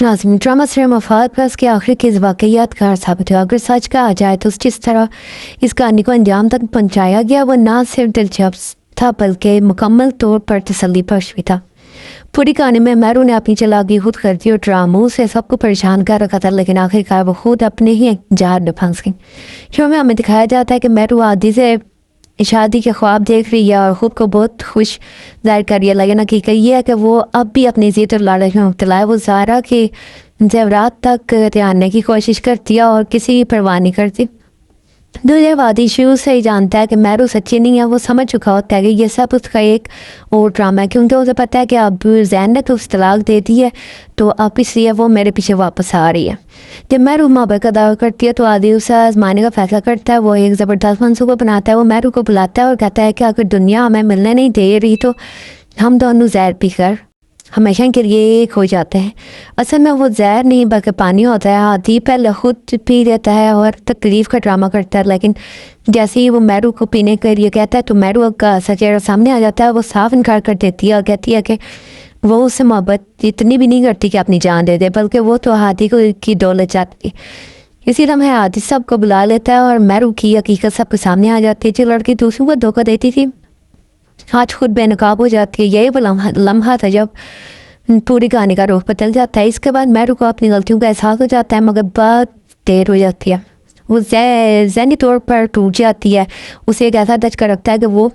ناظرین، ڈرامہ سر مفاد پلس کے آخر کے واقعات کار ثابت ہوا۔ اگر سچ کہا جائے تو جس طرح اس کہانی کو انجام تک پہنچایا گیا وہ نہ صرف دلچسپ تھا بلکہ مکمل طور پر تسلی بخش بھی تھا۔ پوری کہانی میں میرو نے اپنی چلاکی، خود غرضی اور ڈراموں سے سب کو پریشان کر رکھا تھا، لیکن آخرکار وہ خود اپنے ہی جال میں پھنس گئی۔ شو میں ہمیں دکھایا جاتا ہے کہ میرو عادی سے شادی کے خواب دیکھ رہی ہے اور خود کو بہت خوش ظاہر کر رہی ہے، لیکن حقیقت یہ ہے کہ وہ اب بھی اپنی ضد اور لالچ میں مبتلا ہے۔ وہ زہرا کے زیورات تک آنے کی کوشش کرتی ہے اور کسی کی پرواہ نہیں کرتی۔ دوسرے وادی شروع سے ہی جانتا ہے کہ میرو سچی نہیں ہے۔ وہ سمجھ چکا ہوتا ہے کہ یہ سب اس کا ایک اور ڈرامہ ہے، کیونکہ اسے پتہ ہے کہ اب زین نے تو اس طلاق دے دی ہے، تو اب اس لیے وہ میرے پیچھے واپس آ رہی ہے۔ جب میرو محبت ادا کرتی ہے تو عادی اسے آزمانے کا فیصلہ کرتا ہے۔ وہ ایک زبردست منصوبہ بناتا ہے۔ وہ میرو کو بلاتا ہے اور کہتا ہے کہ اگر دنیا ہمیں ملنے نہیں دے رہی تو ہم دونوں زہر پی کر ہمیشہ کے لیے ایک ہو جاتے ہیں۔ اصل میں وہ زہر نہیں بلکہ پانی ہوتا ہے۔ عادی پہلے خود پی لیتا ہے اور تکلیف کا ڈرامہ کرتا ہے، لیکن جیسے ہی وہ میرو کو پینے کے لیے کہتا ہے تو میرو کا چہرہ سامنے آ جاتا ہے۔ وہ صاف انکار کر دیتی ہے اور کہتی ہے کہ وہ اس سے محبت اتنی بھی نہیں کرتی کہ اپنی جان دے دے، بلکہ وہ تو عادی کو کی دولت چاہتی ہے۔ اسی لمحے عادی سب کو بلا لیتا ہے اور میرو کی حقیقت سب کے سامنے آ جاتی ہے۔ جو لڑکی دوسروں کو دھوکہ دیتی تھی آج خود بے نقاب ہو جاتی ہے۔ یہی وہ لمحہ تھا جب پوری کہانی کا رخ بدل جاتا ہے۔ اس کے بعد میرو کو اپنی غلطیوں کا احساس ہو جاتا ہے، مگر بہت دیر ہو جاتی ہے۔ وہ ذہنی طور پر ٹوٹ جاتی ہے۔ اسے ایک ایسا دھچکا رکھتا ہے کہ وہ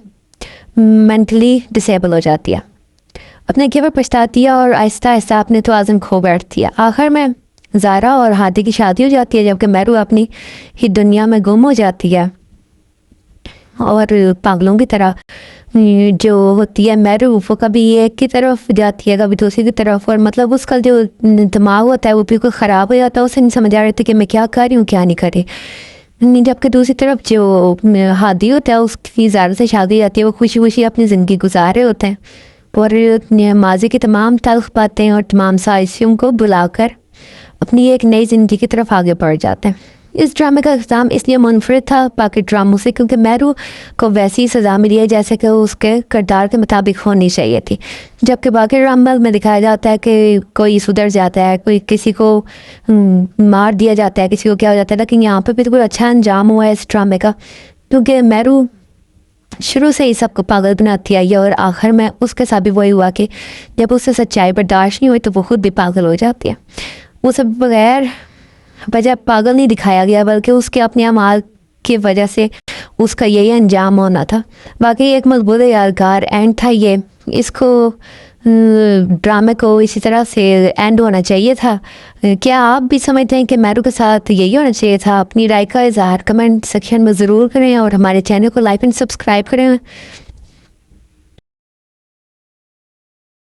مینٹلی ڈسیبل ہو جاتی ہے، اپنے گیور پچھتاتی ہے اور آہستہ آہستہ اپنے توازن کھو بیٹھتی ہے۔ آخر میں زہرا اور ہادی کی شادی ہو جاتی ہے، جبکہ میرو اپنی ہی دنیا میں گم ہو جاتی ہے اور پاگلوں کی طرح جو ہوتی ہے میرو وہ کبھی ایک کی طرف جاتی ہے کبھی دوسری کی طرف، اور مطلب اس کا جو دماغ ہوتا ہے وہ بالکل خراب ہو جاتا ہے۔ اسے نہیں سمجھ آ رہی تھی کہ میں کیا کر رہی ہوں کیا نہیں کر رہی، جبکہ دوسری طرف جو ہادی ہوتا ہے اس کی زیادہ سے شادی ہو جاتی ہے۔ وہ خوشی خوشی اپنی زندگی گزار رہے ہوتے ہیں اور ماضی کی تمام تلخ باتیں اور تمام سازشوں کو بلا کر اپنی ایک نئی زندگی کی طرف آگے بڑھ جاتے ہیں۔ اس ڈرامے کا اختتام اس لیے منفرد تھا باقی ڈراموں سے کیونکہ میرو کو ویسی سزا ملی ہے جیسے کہ اس کے کردار کے مطابق ہونی چاہیے تھی، جبکہ باقی ڈراموں میں دکھایا جاتا ہے کہ کوئی سدھر جاتا ہے، کوئی کسی کو مار دیا جاتا ہے، کسی کو کیا ہو جاتا ہے، لیکن یہاں پہ بالکل اچھا انجام ہوا ہے اس ڈرامے کا، کیونکہ میرو شروع سے ہی سب کو پاگل بناتی آئی ہے اور آخر میں اس کے ساتھ بھی وہی ہوا کہ جب اس سے سچائی برداشت نہیں ہوئی تو وہ خود بھی پاگل ہو جاتی ہے۔ اسے بغیر وجہ پاگل نہیں دکھایا گیا بلکہ اس کے اپنے اعمال کی وجہ سے اس کا یہی انجام ہونا تھا۔ واقعی ایک مضبوط یادگار اینڈ تھا یہ۔ اس کو ڈرامے کو اسی طرح سے اینڈ ہونا چاہیے تھا۔ کیا آپ بھی سمجھتے ہیں کہ میرو کے ساتھ یہی ہونا چاہیے تھا؟ اپنی رائے کا اظہار کمنٹ سیکشن میں ضرور کریں اور ہمارے چینل کو لائک اینڈ سبسکرائب کریں۔